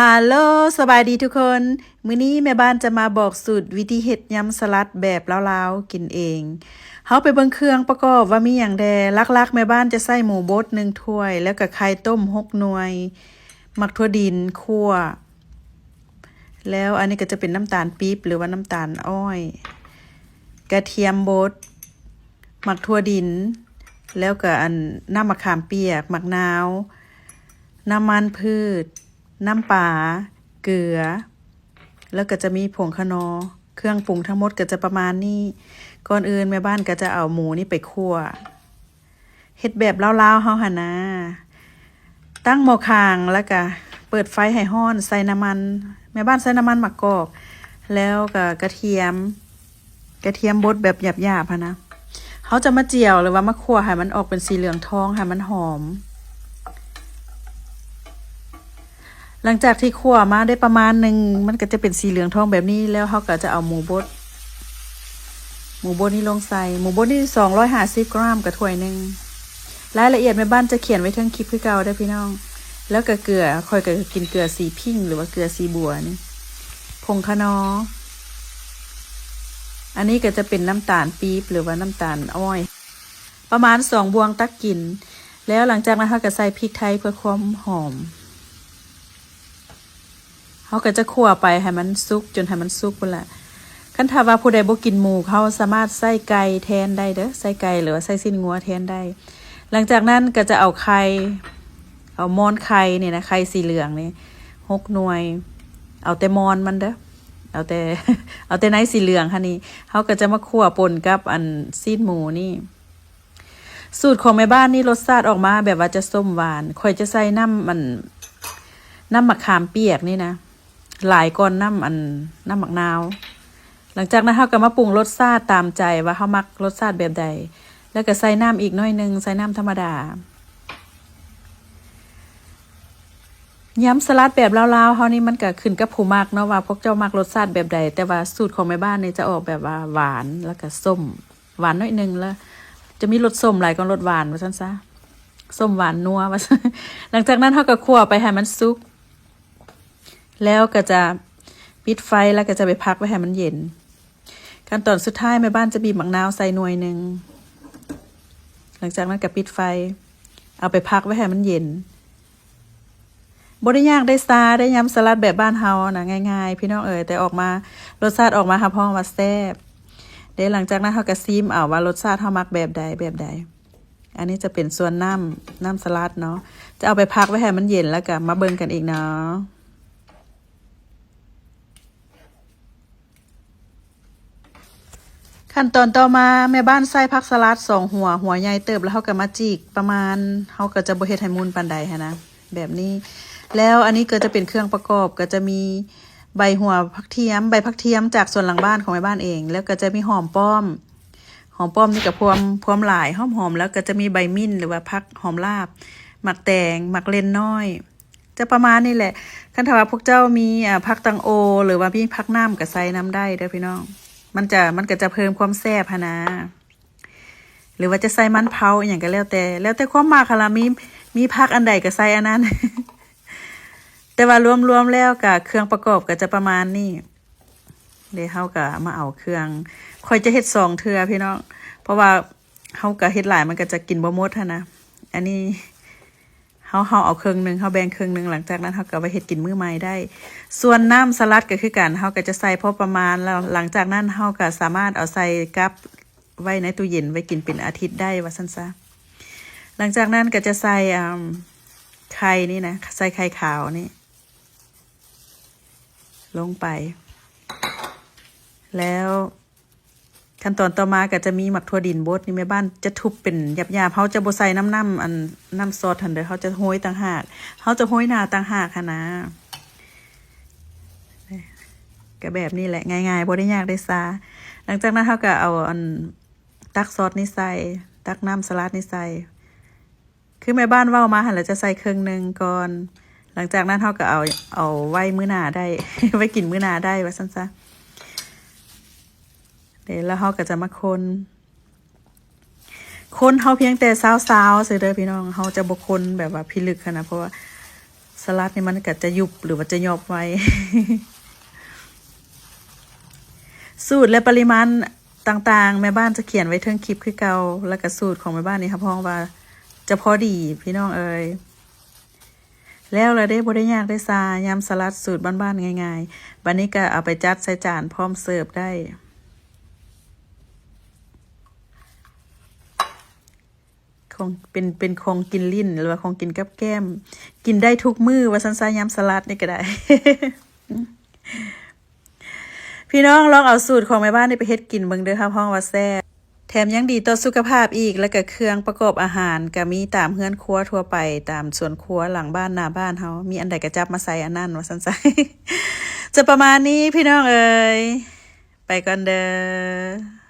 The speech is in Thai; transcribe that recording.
ฮัลโหลสบายดีทุกคน มื้อนี้แม่บ้านจะมาบอกสูตรวิธีเฮ็ดยำสลัดแบบลาวๆกินเองเฮาไปเบิ่งเครื่องประกอบว่ามีหยังแดลักๆแม่บ้านจะใส่หมูบด1ถ้วย แล้วก็ไข่ต้ม6หน่วยมักถั่วดินคั่วแล้วอันนี้ก็จะเป็นน้ำตาลปี๊บหรือว่าน้ำตาลอ้อยกระเทียมบดมักถั่วดินแล้วก็น้ำมะขามเปียกมะนาวน้ำมันพืชน้ำปลาเกลือแล้วก็จะมีผงคะนอเครื่องปรุงทั้งหมดก็จะประมาณนี้ก่อนอื่นแม่บ้านก็จะเอาหมูนี่ไปคั่วเฮ็ดแบบลาวๆเฮาหั่นนะตั้งหม้อข้างแล้วก็เปิดไฟให้ร้อนใส่น้ำมันแม่บ้านใส่น้ำมันมะกอกแล้วก็กระเทียมบดแบบหยาบๆหั่นนะเฮาจะมาเจียวหรือว่ามาคั่วให้มันออกเป็นสีเหลืองทองให้มันหอมหลังจากที่คั่วมาได้ประมาณหนึ่งมันก็จะเป็นสีเหลืองทองแบบนี้แล้วเขาก็จะเอาหมูบดนี่ลงใส่หมูบดนี่250 กรัมกับถ้วยหนึ่งรายละเอียดแม่บ้านจะเขียนไว้ทั้งคลิปคือเก่าได้พี่น้องแล้วก็เกลือค่อยก็กินเกลือสีพิ้งหรือว่าเกลือสีบัวนี่ผงคะนออันนี้ก็จะเป็นน้ำตาลปี๊บหรือว่าน้ำตาลอ้อยประมาณ2 บวงตักกินแล้วหลังจากนั้นเขาก็ใส่พริกไทยเพื่อความหอมเขาก็จะคั่วไปให้มันสุกจนให้มันสุกพุ่นละคันถ้าว่าผู้ใดบ่กินหมูเขาสามารถใส่ไก่แทนได้เด้อใส่ไก่หรือว่าใส่สิ้นงัวแทนได้หลังจากนั้นก็จะเอาไข่เอามอนไข่นี่นะไข่สีเหลืองนี่6หน่วยเอาแต่มอนมันเด้อเอาแต่ เอาแต่ในสีเหลืองค่ะนี่เขาก็จะมาคั่วป่นกับซีนหมูนี่สูตรของแม่บ้านนี่รสชาติออกมาแบบว่าจะส้มหวานค่อยจะใส่น้ำมะขามเปียกนี่นะหลายก้อนน้ำมะนาวหลังจากนั้นเราก็มาปรุงรสชาติตามใจว่าเขามักรสชาติแบบใดแล้วก็ใส่น้ำอีกหน่อยนึงใส่น้ำธรรมดายำสลัดแบบลาวๆเขานี่มันก็ขึ้นกับผู้มักเนาะว่าพวกเจ้ามักรสชาติแบบใดแต่ว่าสูตรของแม่บ้านนี่จะออกแบบว่าหวานแล้วก็ส้มหวานน้อยนึงแล้วจะมีรสส้มหลายกว่ารสหวานว่าซั่นซะส้มหวานนัวว่าหลังจากนั้นเขาก็คั่วไปให้มันสุกแล้วก็จะปิดไฟแล้วก็จะไปพักไว้ให้มันเย็นขั้นตอนสุดท้ายแม่บ้านจะบีบมะนาวใส่หน่วยหนึ่งหลังจากนั้นก็ปิดไฟเอาไปพักไว้ให้มันเย็นบ่ได้ยากได้ซาได้ยำสลัดแบบบ้านเฮานะง่ายๆพี่น้องแต่ออกมารสชาติออกมาค่ะพ่อว่าแซ่บเดี๋ยวหลังจากนั้นเฮาก็ซีมเอาว่ารสชาติเฮามักแบบใดอันนี้จะเป็นส่วนน้ำสลัดเนาะจะเอาไปพักไว้ให้มันเย็นแล้วก็มาเบิ่งกันอีกเนาะขั้นตอนต่อมาแม่บ้านใส่ผักสลัด2หัวใหญ่เติบแล้วเขาก็มาจีกประมาณเขาก็จะบ่เฮ็ดให้มุนปานใดนะแบบนี้แล้วอันนี้ก็จะเป็นเครื่องประกอบก็จะมีใบผักเทียมจากส่วนหลังบ้านของแม่บ้านเองแล้วก็จะมีหอมป้อมนี่ก็พวมหลายหอมแล้วก็จะมีใบมิ้นหรือว่าผักหอมลาบหมักแตงหมักเลนน้อยจะประมาณนี้แหละคันถ้าว่าพวกเจ้ามีผักตังโอหรือว่ามีผักน้ำก็ใส่น้ำได้เด้อพี่น้องมันก็จะเพิ่มความแซ่บฮะนะหรือว่าจะใส่มันเผาอย่างก็แล้วแต่ความมากค่ะละมีผักอันใดก็ใส่อันนั้น แต่ว่ารวมแล้วกับเครื่องประกอบก็จะประมาณนี้เดี๋ยวเฮาก็มาเอาเครื่องค่อยจะเฮ็ด2 เทื่อพี่น้องเพราะว่าเฮาก็เฮ็ดหลายมันก็จะกินบ่หมดนะอันนี้เฮาเอาครึ่งนึงเฮาแบ่งครึ่งนึงหลังจากนั้นเฮาก็ไปเฮ็ดกินมื้อใหม่ได้ส่วนน้ำสลัดก็คือกันเฮาก็จะใส่พอประมาณแล้วหลังจากนั้นเฮาก็สามารถเอาใส่กับไว้ในตู้เย็นไว้กินเป็นอาทิตย์ได้ว่าซั่นซะหลังจากนั้นก็จะใส่ไข่นี่นะใส่ไข่ขาวนี่ลงไปแล้วขั้นตอนต่อมาก็จะมีหมักถั่วดินบดนี่แม่บ้านจะทุบเป็นหยาบๆเขาจะบ่ใส่น้ำซอสทันเด้อเขาจะโห้ยต่างหากเขาจะโห้ยหน้าต่างหากค่ะนะก็แบบนี้แหละง่ายๆบ่ได้ยากได้ซาหลังจากนั้นเขาก็เอาตักซอสนี่ใส่ตักน้ำสลัดนี่ใส่คือแม่บ้านเว้ามาหั่นแล้วจะใส่ครึ่งนึงก่อนหลังจากนั้นเขาก็เอาไว้มื้อหน้าได้ ไว้กินมื้อหน้าได้ว่าซั่นซะเดี๋ยวแล้วเขาก็จะมาคนเขาเพียงแต่ซาวๆซื่อเด้อพี่น้องเขาจะบ่คนแบบว่าพิลึกขนาดเพราะว่า สลัดนี่มันก็จะยุบหรือว่าจะยอบไว้ สูตรและปริมาณต่างๆแม่บ้านจะเขียนไว้เทิงคลิปคือเก่าแล้วก็สูตรของแม่บ้านนี่ครับพ้องว่าจะพอดีพี่น้องเอ๋ยแล้วเราได้บ่ได้ยากได้ซายำสลัดสูตรบ้านๆง่ายๆบัดนี้ก็เอาไปจัดใส่จานพร้อมเสิร์ฟได้ของเป็นของกินลิ้นหรือว่าของกินกับแก้มกินได้ทุกมื้อว่าซั่นซะยำสลัดนี่ก็ได้ พี่น้องลองเอาสูตรของแม่บ้านนี่ไปเฮ็ดกินเบิ่งเด้อค่ะพ้องว่าแซ่บแถมยังดีต่อสุขภาพอีกแล้วก็เครื่องประกอบอาหารก็มีตามเฮือนครัวทั่วไปตามสวนครัวหลังบ้านหน้าบ้านเฮามีอันใดก็จับมาใส่อันนั้นว่าซั่นซะ จะประมาณนี้พี่น้องเอ๋ยไปก่อนเด้อ